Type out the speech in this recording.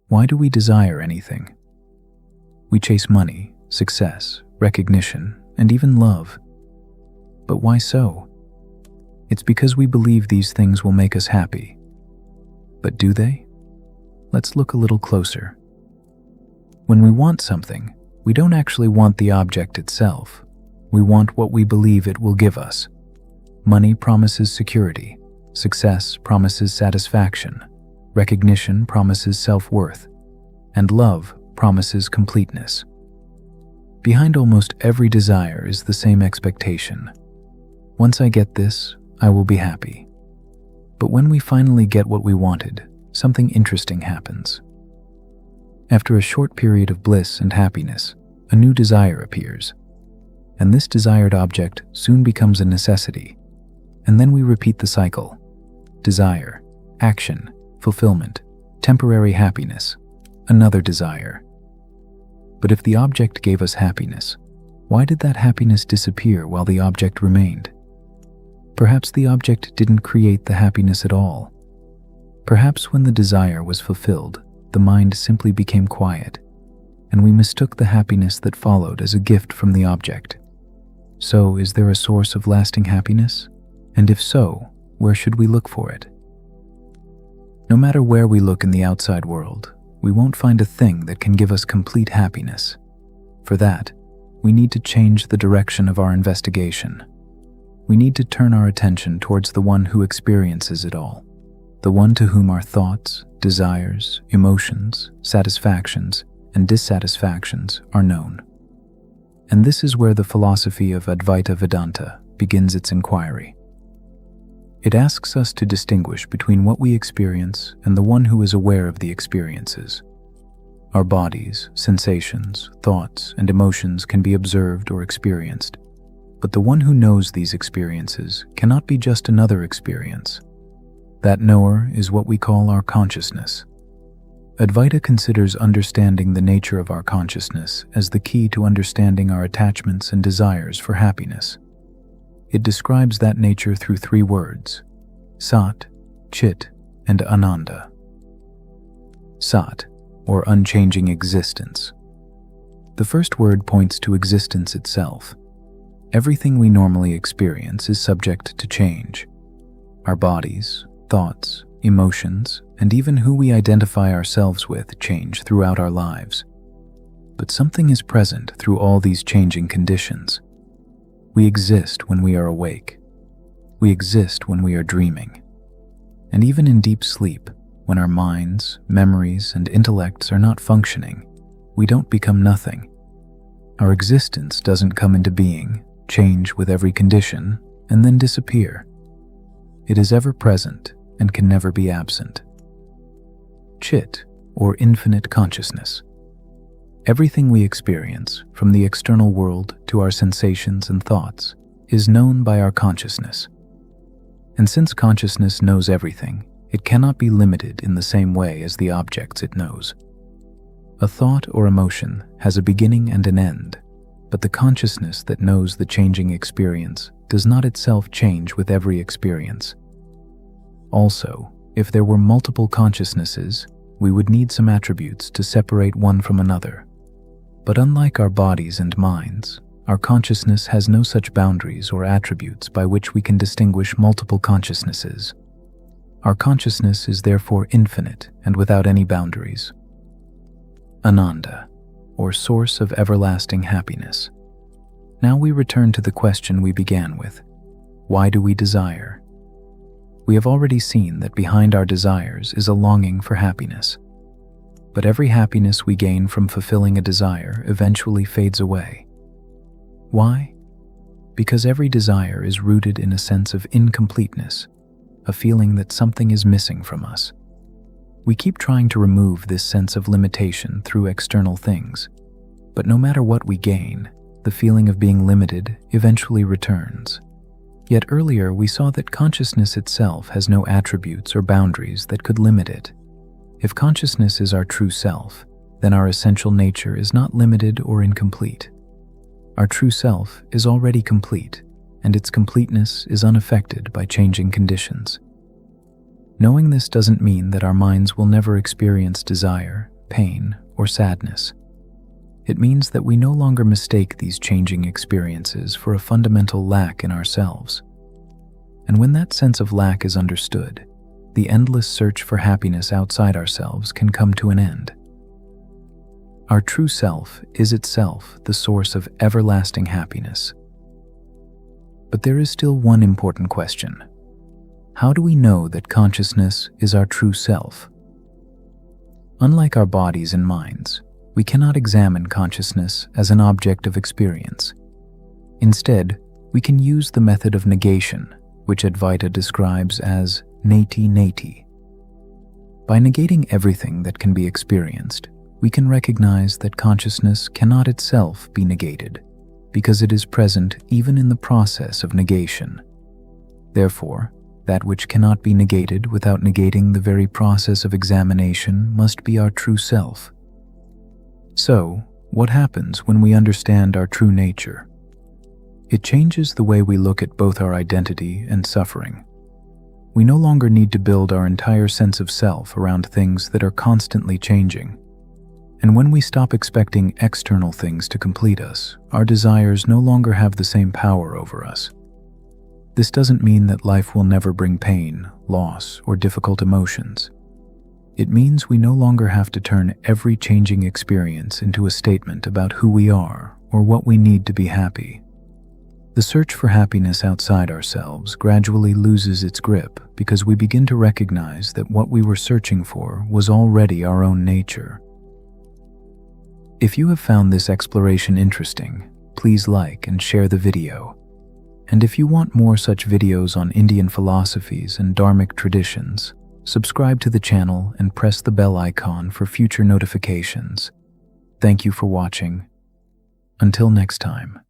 Why do we desire anything? We chase money, success, recognition, and even love. But why so? It's because we believe these things will make us happy. But do they? Let's look a little closer. When we want something, we don't actually want the object itself. We want what we believe it will give us. Money promises security. Success promises satisfaction. Recognition promises self-worth. And love promises completeness. Behind almost every desire is the same expectation. Once I get this, I will be happy. But when we finally get what we wanted, something interesting happens. After a short period of bliss and happiness, a new desire appears. And this desired object soon becomes a necessity. And then we repeat the cycle. Desire, action, fulfillment, temporary happiness, another desire. But if the object gave us happiness, why did that happiness disappear while the object remained? Perhaps the object didn't create the happiness at all. Perhaps when the desire was fulfilled, the mind simply became quiet, and we mistook the happiness that followed as a gift from the object. So, is there a source of lasting happiness? And if so, where should we look for it? No matter where we look in the outside world, we won't find a thing that can give us complete happiness. For that, we need to change the direction of our investigation. We need to turn our attention towards the one who experiences it all, the one to whom our thoughts, desires, emotions, satisfactions, and dissatisfactions are known. And this is where the philosophy of Advaita Vedanta begins its inquiry. It asks us to distinguish between what we experience and the one who is aware of the experiences. Our bodies, sensations, thoughts, and emotions can be observed or experienced, but the one who knows these experiences cannot be just another experience. That knower is what we call our consciousness. Advaita considers understanding the nature of our consciousness as the key to understanding our attachments and desires for happiness. It describes that nature through three words: Sat, Chit, and Ananda. Sat, or unchanging existence. The first word points to existence itself. Everything we normally experience is subject to change. Our bodies, thoughts, emotions, and even who we identify ourselves with change throughout our lives. But something is present through all these changing conditions. We exist when we are awake. We exist when we are dreaming. And even in deep sleep, when our minds, memories, and intellects are not functioning, we don't become nothing. Our existence doesn't come into being, change with every condition, and then disappear. It is ever present and can never be absent. Chit, or infinite consciousness. Everything we experience, from the external world to our sensations and thoughts, is known by our consciousness. And since consciousness knows everything, it cannot be limited in the same way as the objects it knows. A thought or emotion has a beginning and an end, but the consciousness that knows the changing experience does not itself change with every experience. Also, if there were multiple consciousnesses, we would need some attributes to separate one from another. But unlike our bodies and minds, our consciousness has no such boundaries or attributes by which we can distinguish multiple consciousnesses. Our consciousness is therefore infinite and without any boundaries. Ananda, or source of everlasting happiness. Now we return to the question we began with. Why do we desire? We have already seen that behind our desires is a longing for happiness. But every happiness we gain from fulfilling a desire eventually fades away. Why? Because every desire is rooted in a sense of incompleteness, a feeling that something is missing from us. We keep trying to remove this sense of limitation through external things, but no matter what we gain, the feeling of being limited eventually returns. Yet earlier we saw that consciousness itself has no attributes or boundaries that could limit it. If consciousness is our true self, then our essential nature is not limited or incomplete. Our true self is already complete, and its completeness is unaffected by changing conditions. Knowing this doesn't mean that our minds will never experience desire, pain, or sadness. It means that we no longer mistake these changing experiences for a fundamental lack in ourselves. And when that sense of lack is understood, the endless search for happiness outside ourselves can come to an end. Our true self is itself the source of everlasting happiness. But there is still one important question. How do we know that consciousness is our true self? Unlike our bodies and minds, we cannot examine consciousness as an object of experience. Instead, we can use the method of negation, which Advaita describes as neti-neti. By negating everything that can be experienced, we can recognize that consciousness cannot itself be negated, because it is present even in the process of negation. Therefore, that which cannot be negated without negating the very process of examination must be our true self. So, what happens when we understand our true nature? It changes the way we look at both our identity and suffering. We no longer need to build our entire sense of self around things that are constantly changing. And when we stop expecting external things to complete us, our desires no longer have the same power over us. This doesn't mean that life will never bring pain, loss, or difficult emotions. It means we no longer have to turn every changing experience into a statement about who we are or what we need to be happy. The search for happiness outside ourselves gradually loses its grip because we begin to recognize that what we were searching for was already our own nature. If you have found this exploration interesting, please like and share the video. And if you want more such videos on Indian philosophies and Dharmic traditions, subscribe to the channel and press the bell icon for future notifications. Thank you for watching. Until next time.